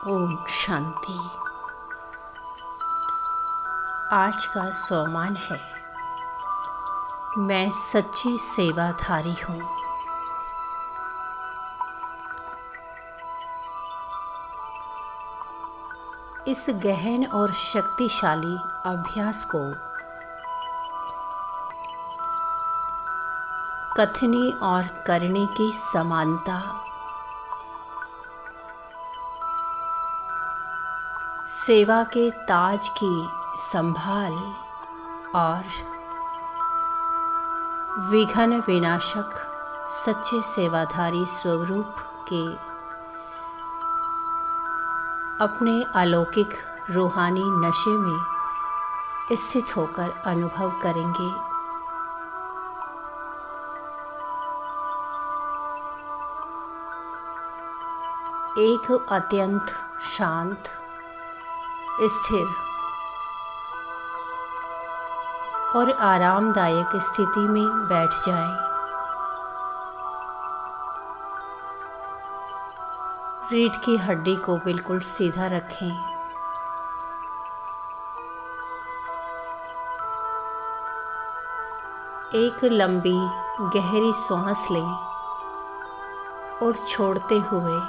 ओम शांति। आज का सोमान है, मैं सच्ची सेवाधारी हूँ। इस गहन और शक्तिशाली अभ्यास को कथनी और करने की समानता, सेवा के ताज की संभाल और विघ्न विनाशक सच्चे सेवाधारी स्वरूप के अपने अलौकिक रूहानी नशे में स्थित होकर अनुभव करेंगे। एक अत्यंत शांत, स्थिर और आरामदायक स्थिति में बैठ जाएं। रीढ़ की हड्डी को बिल्कुल सीधा रखें। एक लंबी गहरी सांस लें और छोड़ते हुए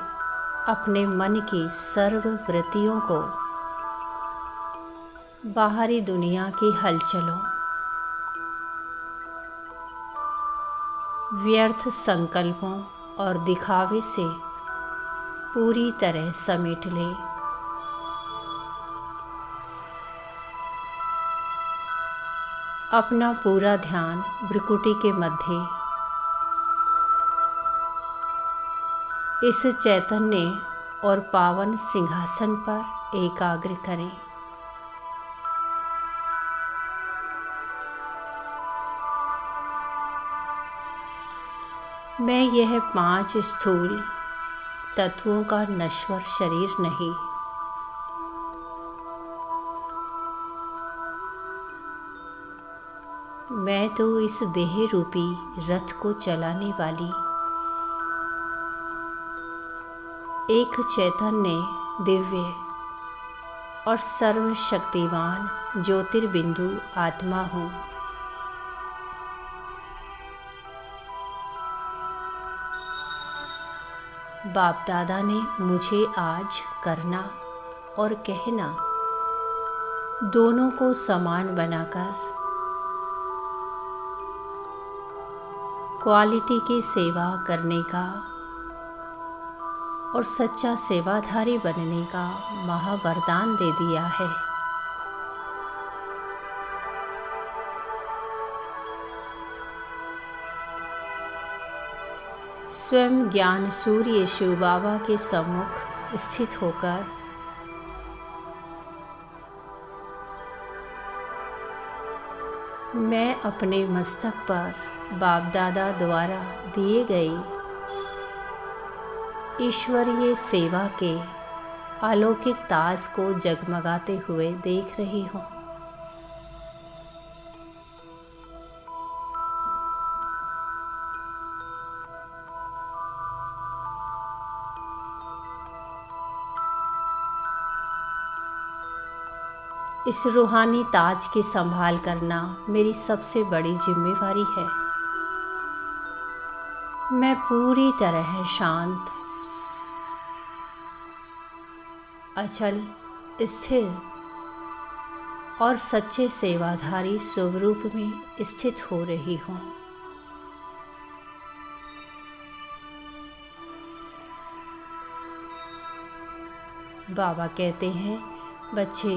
अपने मन की सर्व वृत्तियों को बाहरी दुनिया की हलचलों, व्यर्थ संकल्पों और दिखावे से पूरी तरह समेट लें। अपना पूरा ध्यान भ्रुकुटी के मध्य इस चैतन्य और पावन सिंहासन पर एकाग्र करें। मैं यह 5 स्थूल तत्वों का नश्वर शरीर नहीं, मैं तो इस देह रूपी रथ को चलाने वाली एक चैतन्य, दिव्य और सर्वशक्तिवान ज्योतिर्बिंदु आत्मा हूँ। बाप दादा ने मुझे आज करना और कहना दोनों को समान बनाकर क्वालिटी की सेवा करने का और सच्चा सेवाधारी बनने का महावरदान दे दिया है। स्वयं ज्ञान सूर्य शिव बाबा के सम्मुख स्थित होकर मैं अपने मस्तक पर बाप दादा द्वारा दिए गए ईश्वरीय सेवा के अलौकिक ताज को जगमगाते हुए देख रही हूँ। इस रूहानी ताज की संभाल करना मेरी सबसे बड़ी जिम्मेवारी है। मैं पूरी तरह शांत, अचल, स्थिर और सच्चे सेवाधारी स्वरूप में स्थित हो रही हूँ। बाबा कहते हैं, बच्चे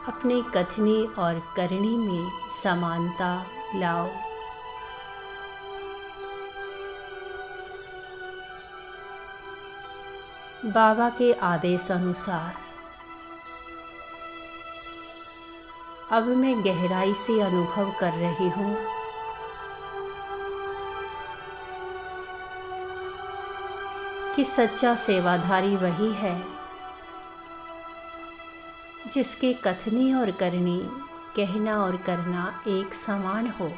अपनी कथनी और करनी में समानता लाओ। बाबा के आदेश अनुसार अब मैं गहराई से अनुभव कर रही हूँ कि सच्चा सेवाधारी वही है जिसके कथनी और करनी, कहना और करना एक समान हो।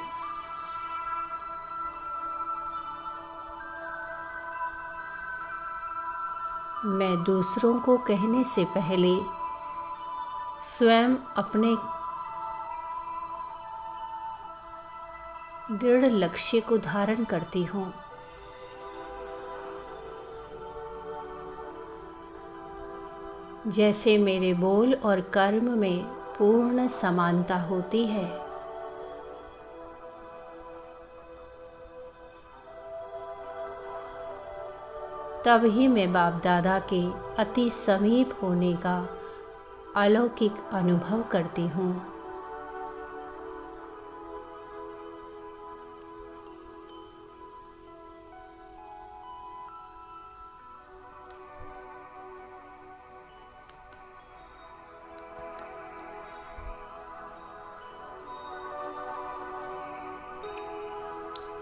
मैं दूसरों को कहने से पहले स्वयं अपने दृढ़ लक्ष्य को धारण करती हूँ। जैसे मेरे बोल और कर्म में पूर्ण समानता होती है, तब ही मैं बाप दादा के अति समीप होने का अलौकिक अनुभव करती हूँ।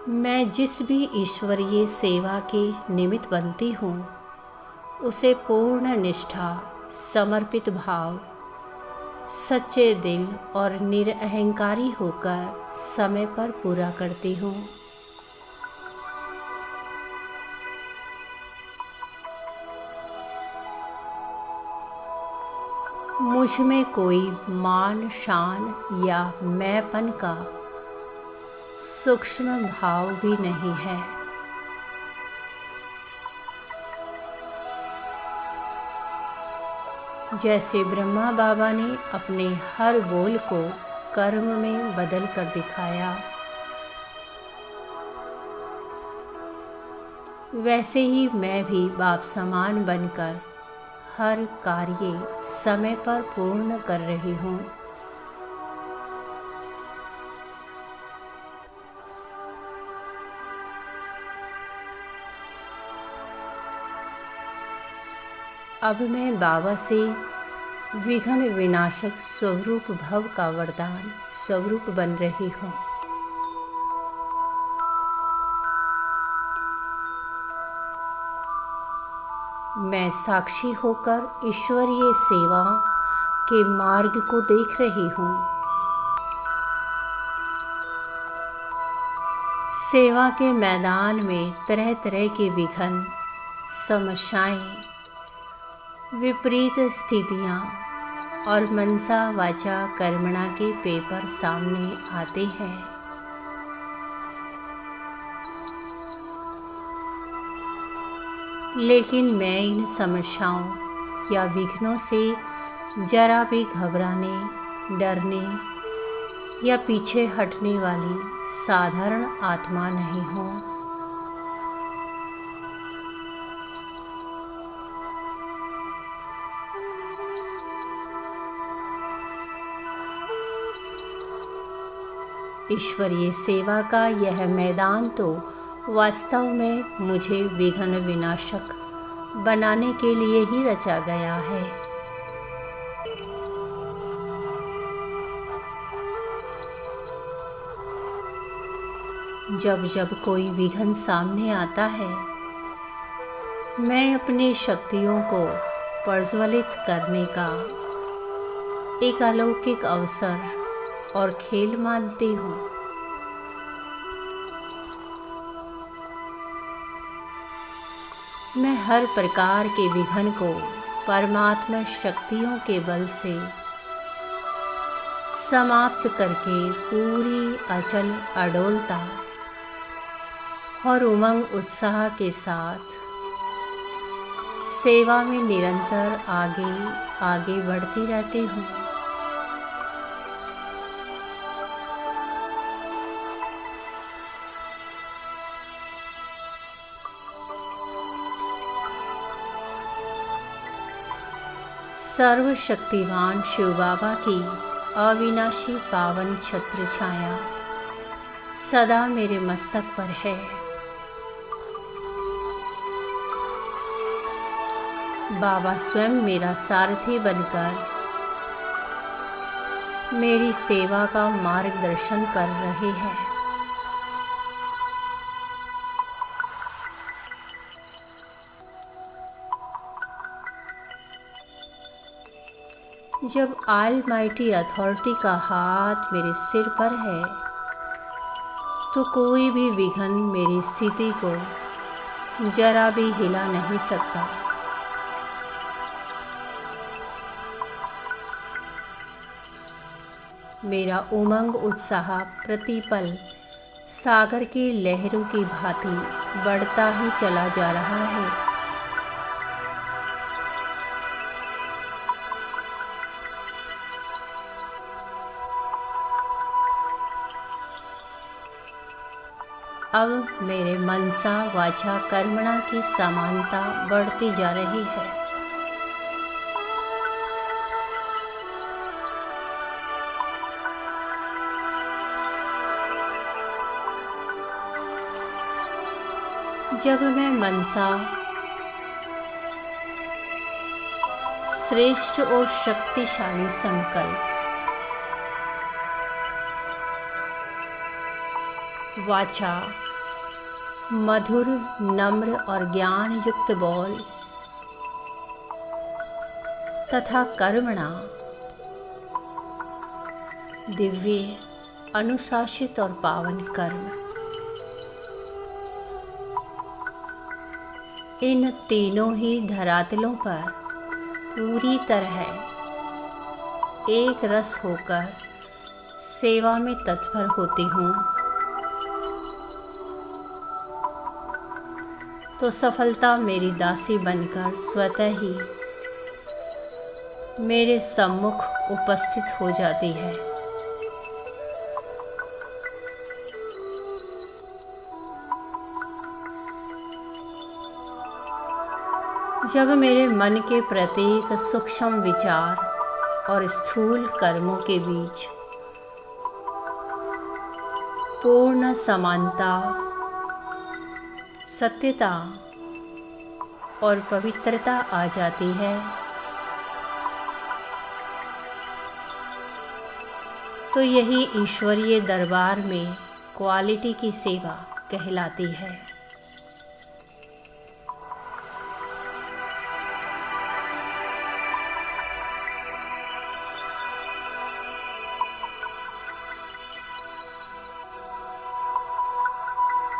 मैं जिस भी ईश्वरीय सेवा के निमित्त बनती हूँ, उसे पूर्ण निष्ठा, समर्पित भाव, सच्चे दिल और निरअहंकारी होकर समय पर पूरा करती हूँ। मुझ में कोई मान, शान या मैंपन का सूक्ष्म भाव भी नहीं है। जैसे ब्रह्मा बाबा ने अपने हर बोल को कर्म में बदल कर दिखाया, वैसे ही मैं भी बाप समान बनकर हर कार्य समय पर पूर्ण कर रही हूँ। अब मैं बाबा से विघ्न विनाशक स्वरूप भव का वरदान स्वरूप बन रही हूँ। मैं साक्षी होकर ईश्वरीय सेवा के मार्ग को देख रही हूँ। सेवा के मैदान में तरह तरह के विघ्न, समस्याएं, विपरीत स्थितियाँ और मनसा वाचा कर्मणा के पेपर सामने आते हैं। लेकिन मैं इन समस्याओं या विघ्नों से जरा भी घबराने, डरने या पीछे हटने वाली साधारण आत्मा नहीं हूँ। ईश्वरीय सेवा का यह मैदान तो वास्तव में मुझे विघ्न विनाशक बनाने के लिए ही रचा गया है। जब जब कोई विघ्न सामने आता है, मैं अपनी शक्तियों को प्रज्वलित करने का एक अलौकिक अवसर और खेल मानती हूँ। मैं हर प्रकार के विघ्न को परमात्मा शक्तियों के बल से समाप्त करके पूरी अचल अडोलता और उमंग उत्साह के साथ सेवा में निरंतर आगे आगे बढ़ती रहती हूँ। सर्वशक्तिवान शिव बाबा की अविनाशी पावन छत्र छाया सदा मेरे मस्तक पर है। बाबा स्वयं मेरा सारथी बनकर मेरी सेवा का मार्गदर्शन कर रहे हैं। जब ऑलमाइटी अथॉरिटी का हाथ मेरे सिर पर है, तो कोई भी विघ्न मेरी स्थिति को जरा भी हिला नहीं सकता। मेरा उमंग उत्साह प्रतिपल सागर की लहरों की भांति बढ़ता ही चला जा रहा है। अब मेरे मनसा वाचा कर्मणा की समानता बढ़ती जा रही है। जब मैं मनसा श्रेष्ठ और शक्तिशाली संकल्प, वाचा मधुर नम्र और ज्ञान युक्त बोल तथा कर्मणा दिव्य अनुशासित और पावन कर्म, इन तीनों ही धरातलों पर पूरी तरह एक रस होकर सेवा में तत्पर होती हूँ, तो सफलता मेरी दासी बनकर स्वतः ही मेरे सम्मुख उपस्थित हो जाती है। जब मेरे मन के प्रत्येक सूक्ष्म विचार और स्थूल कर्मों के बीच पूर्ण समानता, सत्यता और पवित्रता आ जाती है, तो यही ईश्वरीय दरबार में क्वालिटी की सेवा कहलाती है।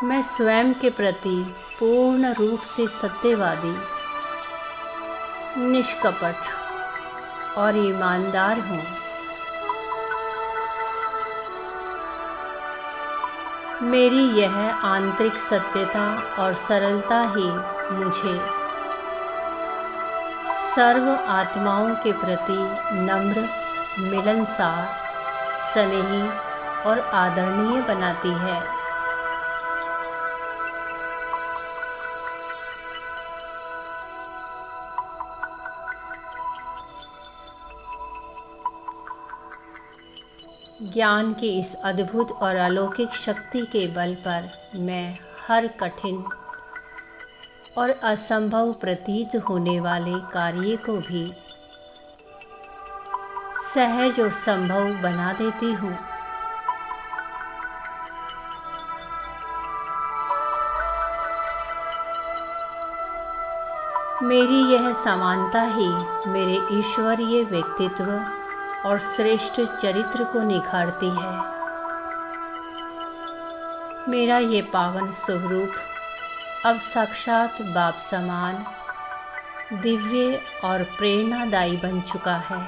मैं स्वयं के प्रति पूर्ण रूप से सत्यवादी, निष्कपट और ईमानदार हूँ। मेरी यह आंतरिक सत्यता और सरलता ही मुझे सर्व आत्माओं के प्रति नम्र, मिलनसार, स्नेही और आदरणीय बनाती है। ज्ञान की इस अद्भुत और अलौकिक शक्ति के बल पर मैं हर कठिन और असंभव प्रतीत होने वाले कार्य को भी सहज और संभव बना देती हूँ। मेरी यह समानता ही मेरे ईश्वरीय व्यक्तित्व और श्रेष्ठ चरित्र को निखारती है। मेरा ये पावन स्वरूप अब साक्षात बाप समान दिव्य और प्रेरणादायी बन चुका है।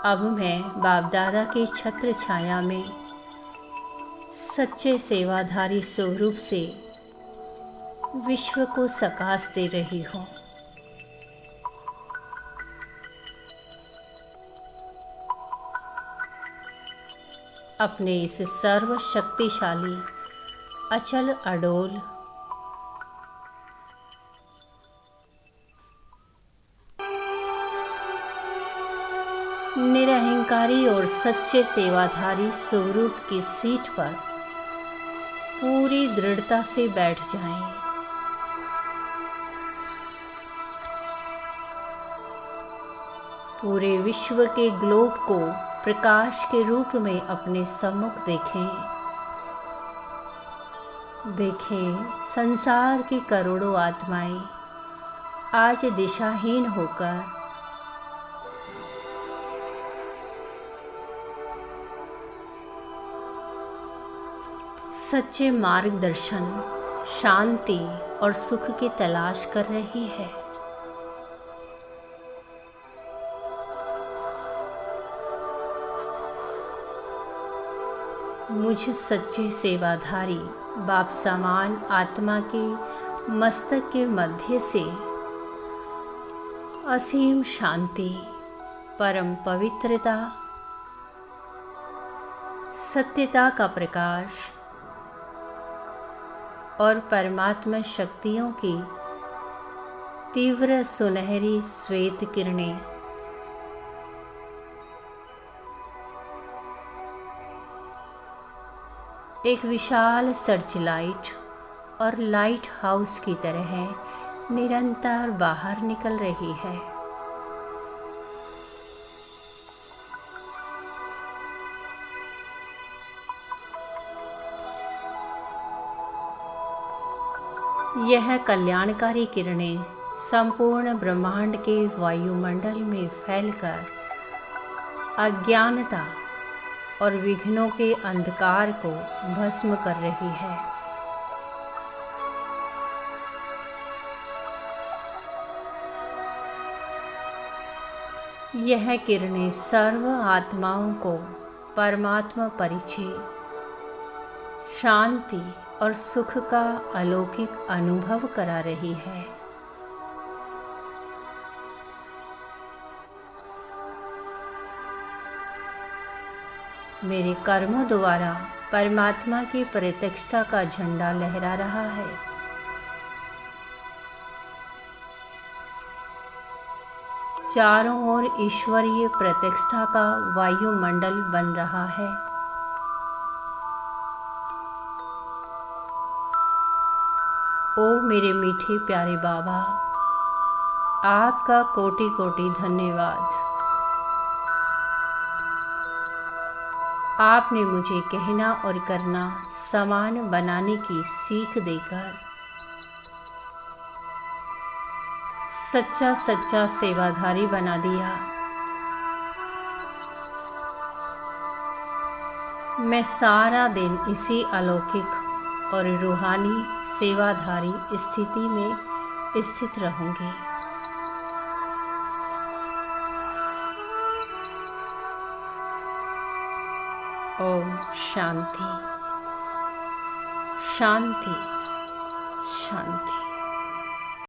अब मैं बाप दादा की छत्र छाया में सच्चे सेवाधारी स्वरूप से विश्व को सकाश दे रही हूँ। अपने इस सर्वशक्तिशाली, अचल अडोल निरहंकारी और सच्चे सेवाधारी स्वरूप की सीट पर पूरी दृढ़ता से बैठ जाएं। पूरे विश्व के ग्लोब को प्रकाश के रूप में अपने सम्मुख देखें संसार की करोड़ों आत्माएं आज दिशाहीन होकर सच्चे मार्गदर्शन, शांति और सुख की तलाश कर रही है। मुझ सच्चे सेवाधारी बाप समान आत्मा के मस्तक के मध्य से असीम शांति, परम पवित्रता, सत्यता का प्रकाश और परमात्मा शक्तियों की तीव्र सुनहरी श्वेत किरणें एक विशाल सर्च लाइट और लाइट हाउस की तरह निरंतर बाहर निकल रही है। यह कल्याणकारी किरणें संपूर्ण ब्रह्मांड के वायुमंडल में फैलकर अज्ञानता और विघ्नों के अंधकार को भस्म कर रही है। यह किरणें सर्व आत्माओं को परमात्मा परिचय, शांति और सुख का अलौकिक अनुभव करा रही है। मेरे कर्मों द्वारा परमात्मा की प्रत्यक्षता का झंडा लहरा रहा है। चारों ओर ईश्वरीय प्रत्यक्षता का वायुमंडल बन रहा है। ओ मेरे मीठे प्यारे बाबा, आपका कोटि कोटि धन्यवाद। आपने मुझे कहना और करना समान बनाने की सीख देकर सच्चा सेवाधारी बना दिया। मैं सारा दिन इसी अलौकिक और रूहानी सेवाधारी स्थिति में स्थित रहूंगी। ओम शांति शांति शांति।